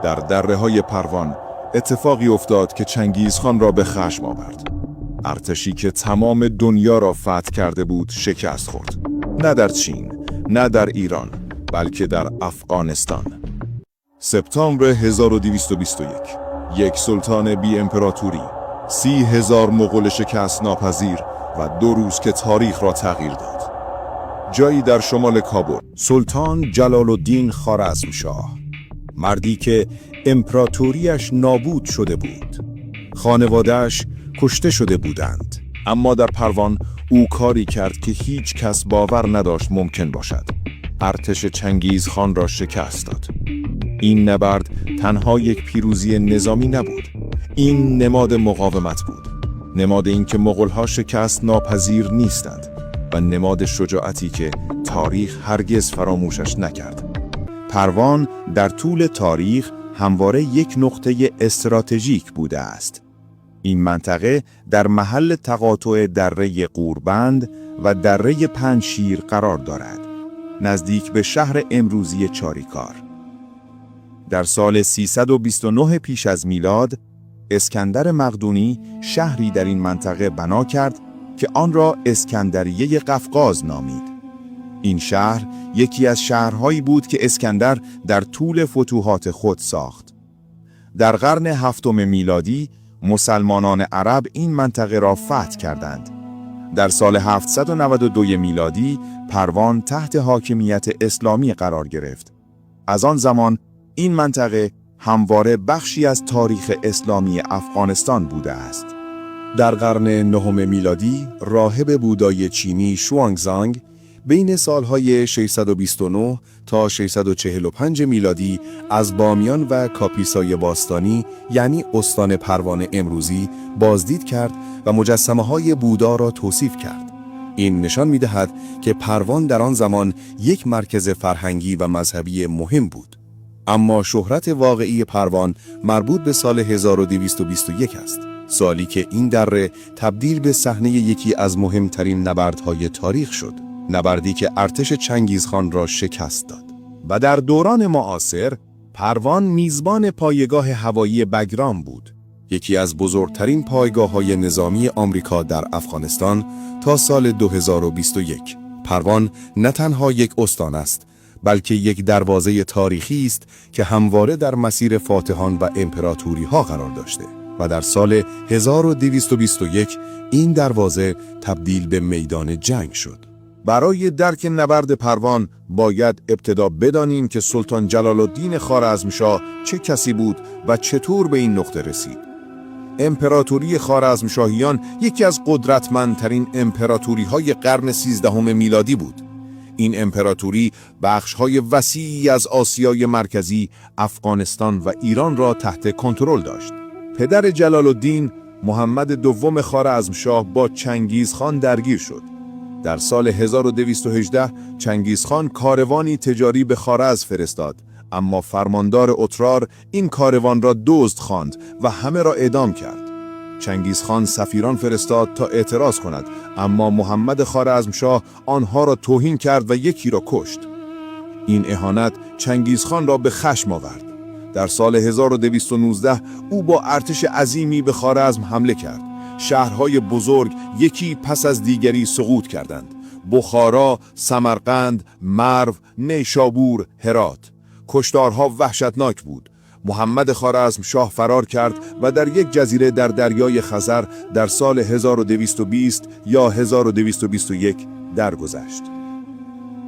در دره‌های پروان اتفاقی افتاد که چنگیزخان را به خشم آورد. ارتشی که تمام دنیا را فتح کرده بود شکست خورد. نه در چین، نه در ایران، بلکه در افغانستان. سپتامبر 1221 یک سلطان بی امپراتوری، 30,000 مغول شکست ناپذیر و 2 روز که تاریخ را تغییر داد. جایی در شمال کابل، سلطان جلال الدین خوارزمشاه، مردی که امپراتوریش نابود شده بود، خانواده‌اش کشته شده بودند، اما در پروان او کاری کرد که هیچ کس باور نداشت ممکن باشد. ارتش چنگیزخان را شکست داد. این نبرد تنها یک پیروزی نظامی نبود. این نماد مقاومت بود. نماد اینکه مغول‌ها شکست ناپذیر نیستند و نماد شجاعتی که تاریخ هرگز فراموشش نکرد. پروان در طول تاریخ همواره یک نقطه استراتژیک بوده است. این منطقه در محل تقاطع دره قوربند و دره پنجشیر قرار دارد، نزدیک به شهر امروزی چاریکار. در سال 329 پیش از میلاد، اسکندر مقدونی شهری در این منطقه بنا کرد که آن را اسکندریه قفقاز نامید. این شهر یکی از شهرهایی بود که اسکندر در طول فتوحات خود ساخت. در قرن 7 میلادی مسلمانان عرب این منطقه را فتح کردند. در سال 792 میلادی پروان تحت حاکمیت اسلامی قرار گرفت. از آن زمان این منطقه همواره بخشی از تاریخ اسلامی افغانستان بوده است. در قرن 9 میلادی راهب بودایی چینی شوانگزانگ بین سالهای 629 تا 645 میلادی از بامیان و کاپیسای باستانی یعنی استان پروان امروزی بازدید کرد و مجسمه‌های بودا را توصیف کرد. این نشان می‌دهد که پروان در آن زمان یک مرکز فرهنگی و مذهبی مهم بود. اما شهرت واقعی پروان مربوط به سال 1221 است، سالی که این دره تبدیل به صحنه یکی از مهمترین نبردهای تاریخ شد، نبردی که ارتش چنگیزخان را شکست داد. و در دوران معاصر پروان میزبان پایگاه هوایی بگرام بود، یکی از بزرگترین پایگاه‌های نظامی آمریکا در افغانستان تا سال 2021. پروان نه تنها یک استان است، بلکه یک دروازه تاریخی است که همواره در مسیر فاتحان و امپراتوری‌ها قرار داشته و در سال 1221 این دروازه تبدیل به میدان جنگ شد. برای درک نبرد پروان باید ابتدا بدانیم که سلطان جلال الدین خوارزمشاه چه کسی بود و چطور به این نقطه رسید. امپراتوری خوارزمشاهیان یکی از قدرتمندترین امپراتوری‌های قرن 13 میلادی بود. این امپراتوری بخش‌های وسیعی از آسیای مرکزی، افغانستان و ایران را تحت کنترل داشت. پدر جلال الدین محمد دوم خوارزمشاه با چنگیزخان درگیر شد. در سال 1218 چنگیزخان کاروانی تجاری به خوارزم فرستاد، اما فرماندار اترار این کاروان را دزد خواند و همه را اعدام کرد. چنگیزخان سفیران فرستاد تا اعتراض کند، اما محمد خوارزمشاه آنها را توهین کرد و یکی را کشت. این اهانت چنگیزخان را به خشم آورد. در سال 1219 او با ارتش عظیمی به خوارزم حمله کرد. شهرهای بزرگ یکی پس از دیگری سقوط کردند: بخارا، سمرقند، مرو، نیشابور، هرات. کشتارها وحشتناک بود. محمد خوارزمشاه فرار کرد و در یک جزیره در دریای خزر در سال 1220 یا 1221 درگذشت.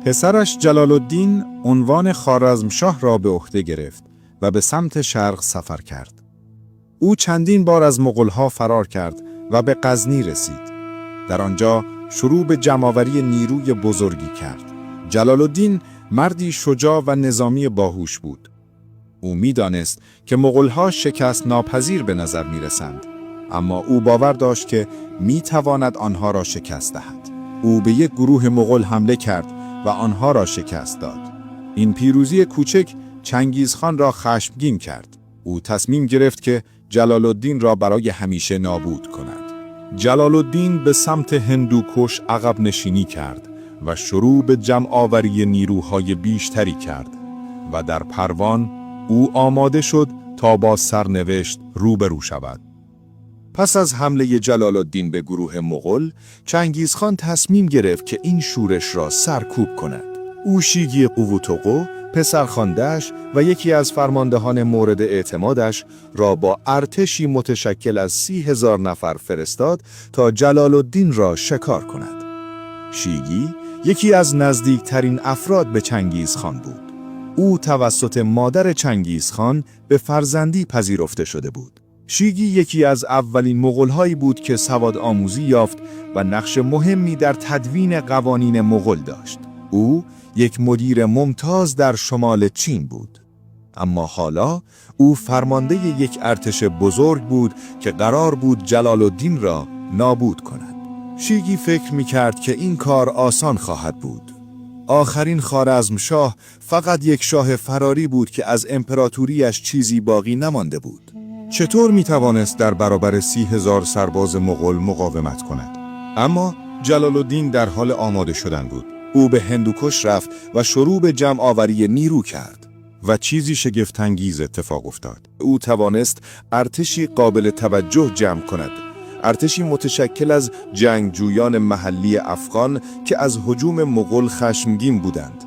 پسرش جلال الدین عنوان خوارزمشاه را به عهده گرفت و به سمت شرق سفر کرد. او چندین بار از مغول‌ها فرار کرد و به غزنی رسید. در آنجا شروع به جمع‌آوری نیروی بزرگی کرد. جلال الدین مردی شجاع و نظامی باهوش بود. او می‌دانست که مغول‌ها شکست ناپذیر به نظر می‌رسند، اما او باور داشت که می‌تواند آنها را شکست دهد. او به یک گروه مغول حمله کرد و آنها را شکست داد. این پیروزی کوچک چنگیزخان را خشمگین کرد. او تصمیم گرفت که جلال الدین را برای همیشه نابود کند. جلال الدین به سمت هندوکش عقب نشینی کرد و شروع به جمع آوری نیروهای بیشتری کرد و در پروان او آماده شد تا با سرنوشت روبرو شود. پس از حمله جلال الدین به گروه مغول، چنگیزخان تصمیم گرفت که این شورش را سرکوب کند. او شیگی قووتوقو، پسرخوانده‌اش و یکی از فرماندهان مورد اعتمادش را با ارتشی متشکل از 30,000 نفر فرستاد تا جلال الدین را شکار کند. شیگی یکی از نزدیکترین افراد به چنگیزخان بود. او توسط مادر چنگیزخان به فرزندی پذیرفته شده بود. شیگی یکی از اولین مغول‌هایی بود که سواد آموزی یافت و نقش مهمی در تدوین قوانین مغول داشت. او یک مدیر ممتاز در شمال چین بود. اما حالا او فرمانده یک ارتش بزرگ بود که قرار بود جلال الدین را نابود کند. شیگی فکر می‌کرد که این کار آسان خواهد بود. آخرین خوارزمشاه فقط یک شاه فراری بود که از امپراتوریش چیزی باقی نمانده بود. چطور می‌توانست در برابر 30,000 سرباز مغول مقاومت کند؟ اما جلال الدین در حال آماده شدن بود. او به هندوکش رفت و شروع به جمع آوری نیرو کرد و چیزی شگفت‌انگیز اتفاق افتاد. او توانست ارتشی قابل توجه جمع کند. ارتشی متشکل از جنگجویان محلی افغان که از هجوم مغول خشمگین بودند.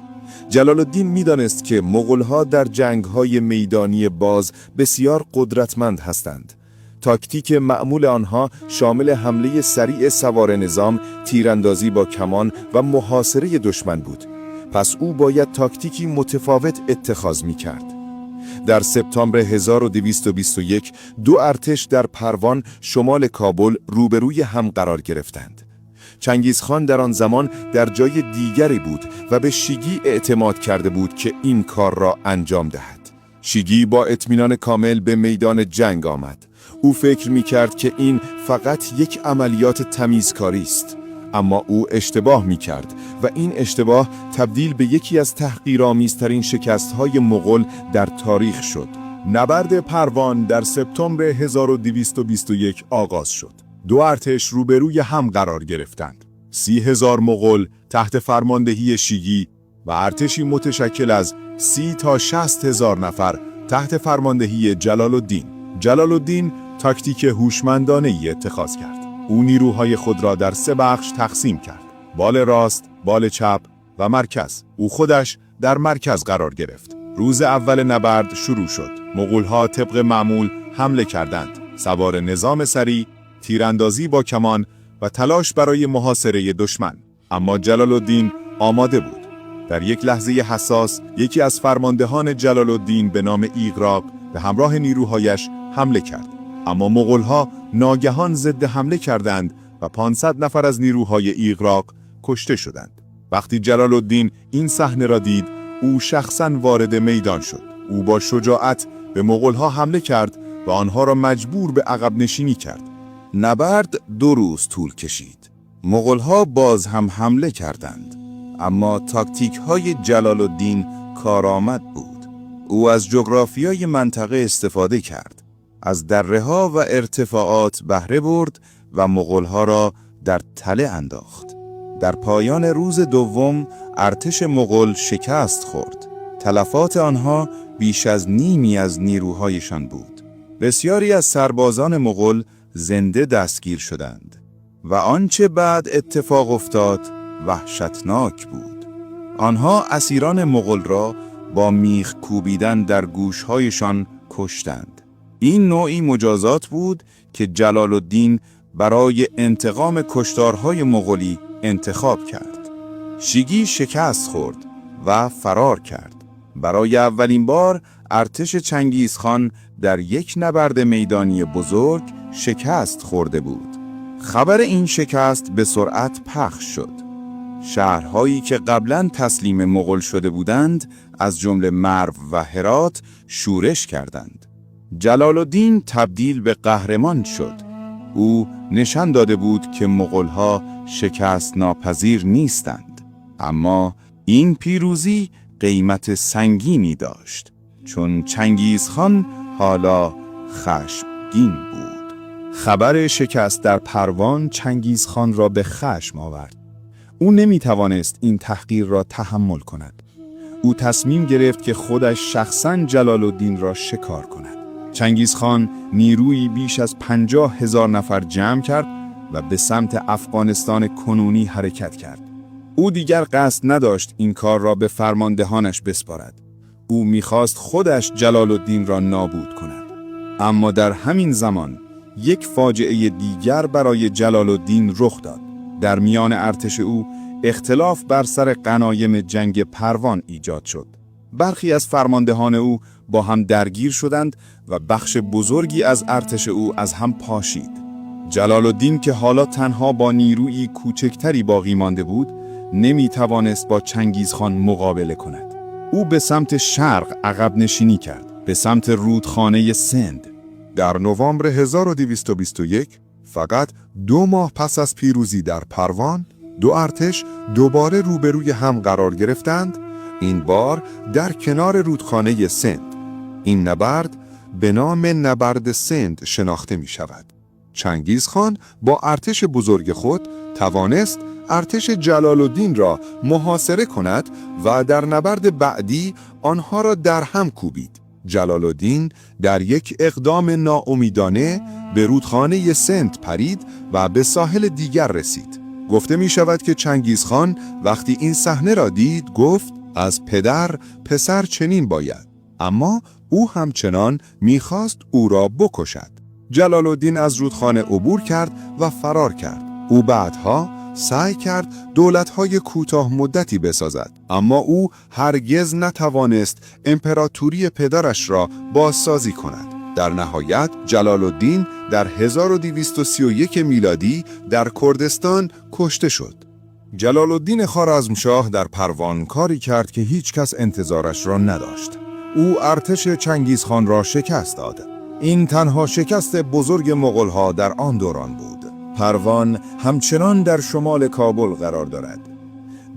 جلال الدین می‌دانست که مغول‌ها در جنگ‌های میدانی باز بسیار قدرتمند هستند. تاکتیک معمول آنها شامل حمله سریع سوار نظام، تیراندازی با کمان و محاصره دشمن بود. پس او باید تاکتیکی متفاوت اتخاذ می‌کرد. در سپتامبر 1221 دو ارتش در پروان شمال کابل روبروی هم قرار گرفتند. چنگیزخان در آن زمان در جای دیگری بود و به شیگی اعتماد کرده بود که این کار را انجام دهد. شیگی با اطمینان کامل به میدان جنگ آمد. او فکر می‌کرد که این فقط یک عملیات تمیزکاری است، اما او اشتباه می‌کرد و این اشتباه تبدیل به یکی از تحقیرآمیزترین شکست‌های مغول در تاریخ شد. نبرد پروان در سپتامبر 1221 آغاز شد. دو ارتش روبروی هم قرار گرفتند. 30,000 مغول تحت فرماندهی شیگی و ارتشی متشکل از 30 تا 60,000 نفر تحت فرماندهی جلال الدین. جلال الدین تاکتیک هوشمندانه‌ای اتخاذ کرد. او نیروهای خود را در 3 بخش تقسیم کرد: بال راست، بال چپ و مرکز. او خودش در مرکز قرار گرفت. روز اول نبرد شروع شد. مغول‌ها طبق معمول حمله کردند. سوار نظام سریع، تیراندازی با کمان و تلاش برای محاصره دشمن. اما جلال الدین آماده بود. در یک لحظه حساس، یکی از فرماندهان جلال الدین به نام ایغراق به همراه نیروهایش حمله کرد. اما مغول‌ها ناگهان ضد حمله کردند و 500 نفر از نیروهای ایغراق کشته شدند. وقتی جلال الدین این صحنه را دید، او شخصاً وارد میدان شد. او با شجاعت به مغول‌ها حمله کرد و آنها را مجبور به عقب نشینی کرد. نبرد 2 روز طول کشید. مغول‌ها باز هم حمله کردند، اما تاکتیک‌های جلال الدین کارآمد بود. او از جغرافیای منطقه استفاده کرد. از دره‌ها و ارتفاعات بهره برد و مغول‌ها را در تله انداخت. در پایان روز دوم ارتش مغول شکست خورد. تلفات آنها بیش از نیمی از نیروهایشان بود. بسیاری از سربازان مغول زنده دستگیر شدند و آنچه بعد اتفاق افتاد وحشتناک بود. آنها اسیران مغول را با میخ کوبیدن در گوشهایشان کشتند. این نوعی مجازات بود که جلال الدین برای انتقام کشتارهای مغولی انتخاب کرد. شیگی شکست خورد و فرار کرد. برای اولین بار ارتش چنگیزخان در یک نبرد میدانی بزرگ شکست خورده بود. خبر این شکست به سرعت پخش شد. شهرهایی که قبلاً تسلیم مغول شده بودند، از جمله مرو و هرات، شورش کردند. جلال الدین تبدیل به قهرمان شد. او نشان داده بود که مغول‌ها شکست ناپذیر نیستند. اما این پیروزی قیمت سنگینی داشت، چون چنگیزخان حالا خشمگین بود. خبر شکست در پروان چنگیزخان را به خشم آورد. او نمی‌توانست این تحقیر را تحمل کند. او تصمیم گرفت که خودش شخصاً جلال الدین را شکار کند. چنگیزخان نیرویی بیش از 50,000 نفر جمع کرد و به سمت افغانستان کنونی حرکت کرد. او دیگر قصد نداشت این کار را به فرماندهانش بسپارد. او می‌خواست خودش جلال الدین را نابود کند. اما در همین زمان یک فاجعه دیگر برای جلال الدین رخ داد. در میان ارتش او اختلاف بر سر غنایم جنگ پروان ایجاد شد. برخی از فرماندهان او با هم درگیر شدند و بخش بزرگی از ارتش او از هم پاشید. جلال الدین که حالا تنها با نیرویی کوچکتری باقی مانده بود، نمی‌توانست با چنگیزخان مقابله کند. او به سمت شرق عقب نشینی کرد، به سمت رودخانه سند. در نوامبر 1221 فقط 2 ماه پس از پیروزی در پروان، دو ارتش دوباره روبروی هم قرار گرفتند، این بار در کنار رودخانه سند. این نبرد به نام نبرد سند شناخته می شود. چنگیزخان با ارتش بزرگ خود توانست ارتش جلال الدین را محاصره کند و در نبرد بعدی آنها را در هم کوبید. جلال الدین در یک اقدام ناامیدانه به رودخانه سند پرید و به ساحل دیگر رسید. گفته می شود که چنگیزخان وقتی این صحنه را دید گفت از پدر پسر چنین باید، اما او همچنان می‌خواست او را بکشد. جلال الدین از رودخانه عبور کرد و فرار کرد. او بعدها سعی کرد دولت‌های کوتاه مدتی بسازد، اما او هرگز نتوانست امپراتوری پدرش را بازسازی کند. در نهایت جلال الدین در 1231 میلادی در کردستان کشته شد. جلال الدین خوارزمشاه در پروان کاری کرد که هیچ کس انتظارش را نداشت. او ارتش چنگیزخان را شکست داد. این تنها شکست بزرگ مغول‌ها در آن دوران بود. پروان همچنان در شمال کابل قرار دارد.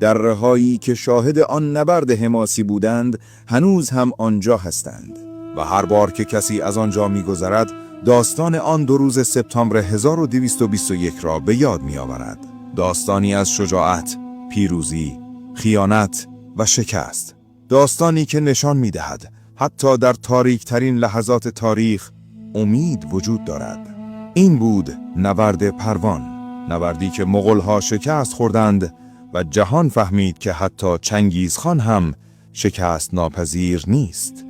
درهایی که شاهد آن نبرد حماسی بودند هنوز هم آنجا هستند و هر بار که کسی از آنجا می‌گذرد داستان آن 2 روز سپتامبر 1221 را به یاد می‌آورد. داستانی از شجاعت، پیروزی، خیانت و شکست. داستانی که نشان می‌دهد حتی در تاریک‌ترین لحظات تاریخ امید وجود دارد. این بود نبرد پروان، نبردی که مغول‌ها شکست خوردند و جهان فهمید که حتی چنگیزخان هم شکست ناپذیر نیست.